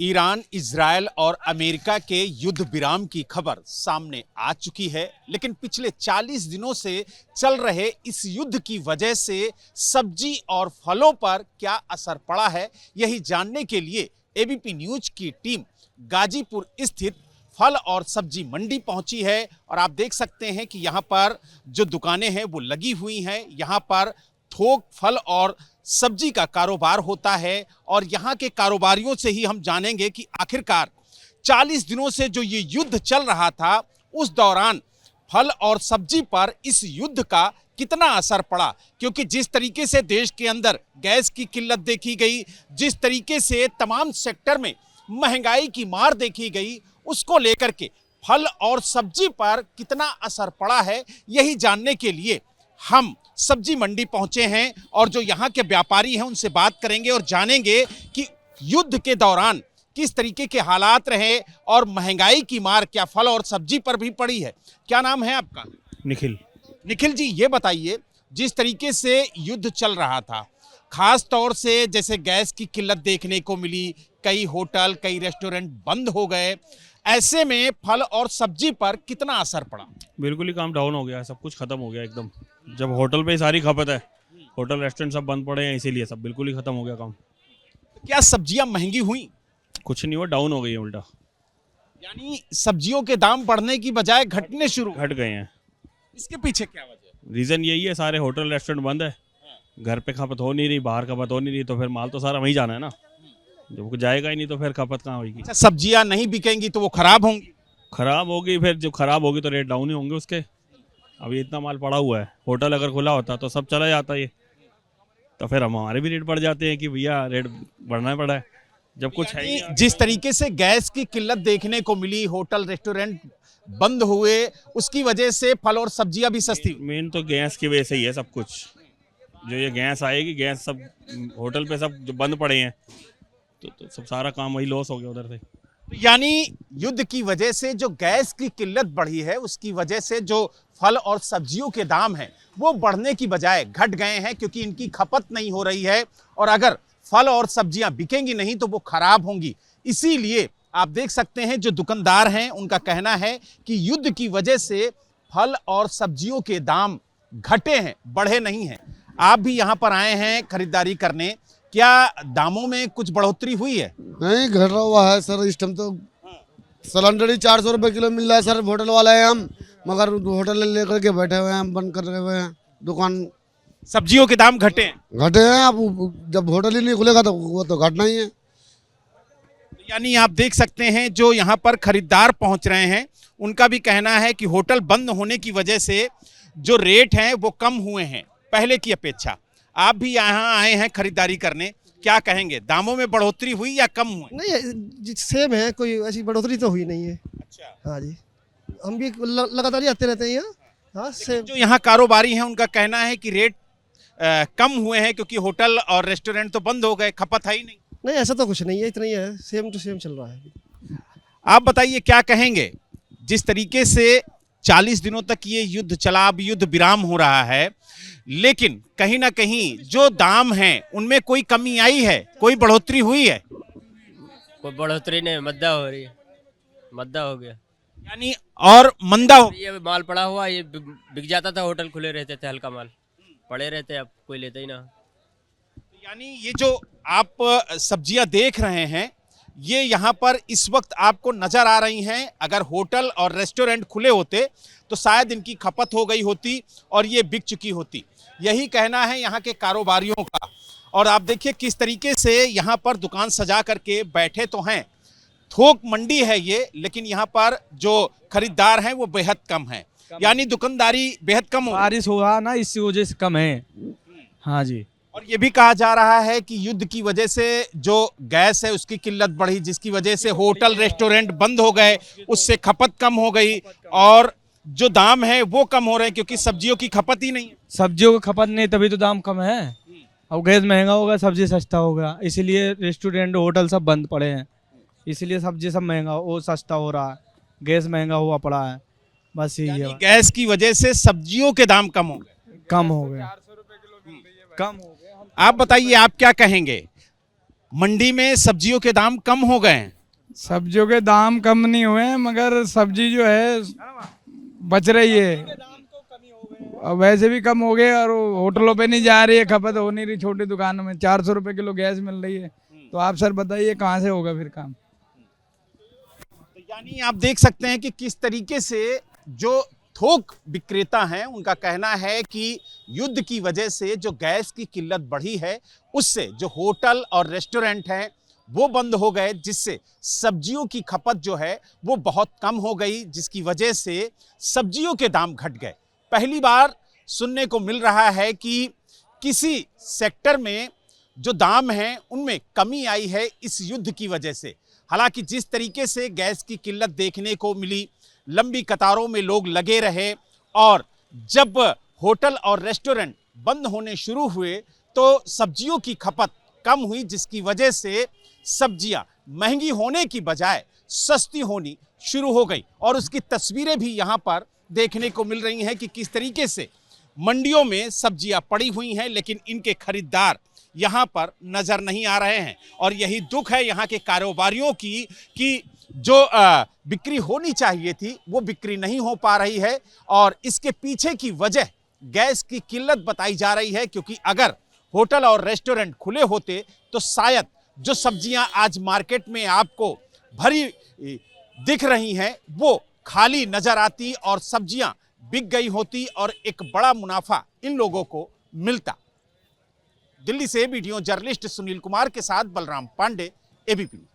Iran, Israel और America के युद्ध विराम की खबर सामने आ चुकी है, लेकिन पिछले 40 दिनों से चल रहे इस युद्ध की वजह से सब्जी और फलों पर क्या असर पड़ा है, यही जानने के लिए एबीपी न्यूज की टीम गाजीपुर स्थित फल और सब्जी मंडी पहुंची है। और आप देख सकते हैं कि यहाँ पर जो दुकानें हैं वो लगी हुई हैं। यहाँ पर थोक फल और सब्जी का कारोबार होता है और यहाँ के कारोबारियों से ही हम जानेंगे कि आखिरकार 40 दिनों से जो ये युद्ध चल रहा था, उस दौरान फल और सब्जी पर इस युद्ध का कितना असर पड़ा। क्योंकि जिस तरीके से देश के अंदर गैस की किल्लत देखी गई, जिस तरीके से तमाम सेक्टर में महंगाई की मार देखी गई, उसको लेकर के फल और सब्जी पर कितना असर पड़ा है, यही जानने के लिए हम सब्जी मंडी पहुंचे हैं और जो यहाँ के व्यापारी हैं उनसे बात करेंगे और जानेंगे कि युद्ध के दौरान किस तरीके के हालात रहे और महंगाई की मार क्या फल और सब्जी पर भी पड़ी है। क्या नाम है आपका? निखिल। निखिल जी, ये बताइए, जिस तरीके से युद्ध चल रहा था, खास तौर से जैसे गैस की किल्लत देखने को मिली, कई होटल कई रेस्टोरेंट बंद हो गए, ऐसे में फल और सब्जी पर कितना असर पड़ा? बिल्कुल ही काम डाउन हो गया है, सब कुछ खत्म हो गया एकदम। जब होटल पे ही सारी खपत है, होटल रेस्टोरेंट सब बंद पड़े हैं, इसीलिए सब बिल्कुल ही खत्म हो गया काम। क्या सब्जियां महंगी हुई? कुछ नहीं हुआ, डाउन हो गई है उल्टा। यानी सब्जियों के दाम बढ़ने की बजाय घटने शुरू घट गए हैं। इसके पीछे क्या वजह है? रीजन यही है, सारे होटल रेस्टोरेंट बंद है, घर पे खपत हो नहीं रही, बाहर खपत हो नहीं रही, तो फिर माल तो सारा वहीं जाना है ना। जब जाएगा ही नहीं तो फिर खपत कहाँ होगी? अच्छा, सब्जियां नहीं बिकेंगी तो वो खराब होंगी? खराब होगी, फिर जब खराब होगी तो रेट डाउन ही होंगे उसके। अभी इतना माल पड़ा हुआ है, होटल अगर खुला होता तो सब चला जाता ये, तो फिर हमारे भी रेट बढ़ जाते हैं कि भैया रेट बढ़ना पड़ा है जब कुछ है ही नहीं। जिस तरीके से गैस की किल्लत देखने को मिली, होटल रेस्टोरेंट बंद हुए, उसकी वजह से फल और सब्जियां भी सस्ती हुई। मेन तो गैस की वजह से ही है सब कुछ। जो ये गैस आएगी, गैस सब होटल पे सब जो बंद पड़े हैं, तो सब सारा काम वही लॉस हो गया उधर से। यानी युद्ध की वजह से जो गैस की किल्लत बढ़ी है, उसकी वजह से जो फल और सब्जियों के दाम हैं वो बढ़ने की बजाय घट गए हैं, क्योंकि इनकी खपत नहीं हो रही है और अगर फल और सब्जियां बिकेंगी नहीं तो वो खराब होंगी। इसीलिए आप देख सकते हैं जो दुकानदार हैं उनका कहना है कि युद्ध की वजह से फल और सब्जियों के दाम घटे हैं, बढ़े नहीं हैं। आप भी यहाँ पर आए हैं खरीदारी करने, क्या दामों में कुछ बढ़ोतरी हुई है? नहीं, घट हुआ है सर। इस टाइम तो सिलेंडर ही 400 रुपये किलो मिल रहा है सर। होटल वाले हैं हम, मगर होटल लेकर के बैठे हुए हैं, बंद कर रहे हुए हैं दुकान। सब्जियों के दाम घटे हैं? घटे हैं। अब जब होटल ही नहीं खुलेगा तो वो तो घटना ही है। यानी आप देख सकते हैं जो यहाँ पर खरीदार पहुँच रहे हैं उनका भी कहना है कि होटल बंद होने की वजह से जो रेट हैं वो कम हुए हैं पहले की अपेक्षा। आप भी यहाँ आए हैं खरीदारी करने, क्या कहेंगे, दामों में बढ़ोतरी हुई या कम हुई? नहीं, सेम है, कोई ऐसी बढ़ोतरी तो हुई नहीं है। अच्छा। हाँ जी, हम भी लगातार ही आते रहते हैं यहाँ। हाँ, सेम। जो यहाँ कारोबारी हैं उनका कहना है कि रेट कम हुए हैं क्योंकि होटल और रेस्टोरेंट तो बंद हो गए, खपत है ही नहीं। नहीं, ऐसा तो कुछ नहीं है, इतना ही है, सेम टू सेम चल रहा है। आप बताइए क्या कहेंगे, जिस तरीके से 40 दिनों तक ये युद्ध चला, अब युद्ध विराम हो रहा है, लेकिन कहीं ना कहीं जो दाम हैं उनमें कोई कमी आई है, कोई बढ़ोतरी हुई है? कोई बढ़ोतरी नहीं, मद्दा हो रही है, मद्दा हो गया। यानी और मंदा हो? ये माल पड़ा हुआ, ये बिक जाता था, होटल खुले रहते थे, हल्का माल पड़े रहते, अब कोई लेता ही ना। यानी ये जो आप सब्जियां देख रहे हैं, ये यहाँ पर इस वक्त आपको नजर आ रही हैं। अगर होटल और रेस्टोरेंट खुले होते तो शायद इनकी खपत हो गई होती और ये बिक चुकी होती। यही कहना है यहाँ के कारोबारियों का। और आप देखिए किस तरीके से यहाँ पर दुकान सजा करके बैठे तो हैं। थोक मंडी है ये, लेकिन यहाँ पर जो खरीदार हैं वो बेहद कम है, यानी दुकानदारी बेहद कम हो। बारिश हुआ ना, इसी वजह से कम है। हाँ जी। और ये भी कहा जा रहा है कि युद्ध की वजह से जो गैस है उसकी किल्लत बढ़ी, जिसकी वजह से होटल रेस्टोरेंट बंद हो गए, उससे खपत कम हो गई और जो दाम है वो कम हो रहे हैं क्योंकि सब्जियों की खपत ही नहीं है। सब्जियों की खपत नहीं, तभी तो दाम कम है। अब गैस महंगा होगा, सब्जी सस्ता होगा, इसीलिए रेस्टोरेंट होटल सब बंद पड़े हैं, इसलिए सब्जी सब महंगा, वो सस्ता हो रहा है, गैस महंगा हुआ पड़ा है, बस यही है। गैस की वजह से सब्जियों के दाम कम हो गए, कम हो गया, कम हो गया। आप बताइए, आप क्या कहेंगे? मंडी में सब्जियों के दाम कम हो गए हैं। सब्जियों के दाम कम नहीं हुए हैं, मगर सब्जी जो है बच रही है। और वैसे भी कम हो गए, और होटलों पे नहीं जा रही है, खपत हो नहीं रही। छोटी दुकानों में 400 रुपए किलो गैस मिल रही है, तो आप सर बताइए कहाँ से होगा फिर काम। तो यानी आप देख सकते हैं कि किस तरीके से जो थोक विक्रेता हैं उनका कहना है कि युद्ध की वजह से जो गैस की किल्लत बढ़ी है, उससे जो होटल और रेस्टोरेंट हैं वो बंद हो गए, जिससे सब्जियों की खपत जो है वो बहुत कम हो गई, जिसकी वजह से सब्जियों के दाम घट गए। पहली बार सुनने को मिल रहा है कि किसी सेक्टर में जो दाम हैं उनमें कमी आई है इस युद्ध की वजह से। हालांकि जिस तरीके से गैस की किल्लत देखने को मिली, लंबी कतारों में लोग लगे रहे, और जब होटल और रेस्टोरेंट बंद होने शुरू हुए तो सब्जियों की खपत कम हुई, जिसकी वजह से सब्जियां महंगी होने की बजाय सस्ती होनी शुरू हो गई। और उसकी तस्वीरें भी यहां पर देखने को मिल रही हैं कि किस तरीके से मंडियों में सब्जियां पड़ी हुई हैं, लेकिन इनके खरीदार यहां पर नजर नहीं आ रहे हैं। और यही दुख है यहां के कारोबारियों की कि जो बिक्री होनी चाहिए थी वो बिक्री नहीं हो पा रही है। और इसके पीछे की वजह गैस की किल्लत बताई जा रही है, क्योंकि अगर होटल और रेस्टोरेंट खुले होते तो शायद जो सब्जियां आज मार्केट में आपको भरी दिख रही हैं वो खाली नजर आती और सब्जियां बिक गई होती और एक बड़ा मुनाफा इन लोगों को मिलता। दिल्ली से वीडियो जर्नलिस्ट सुनील कुमार के साथ बलराम पांडे, एबीपी।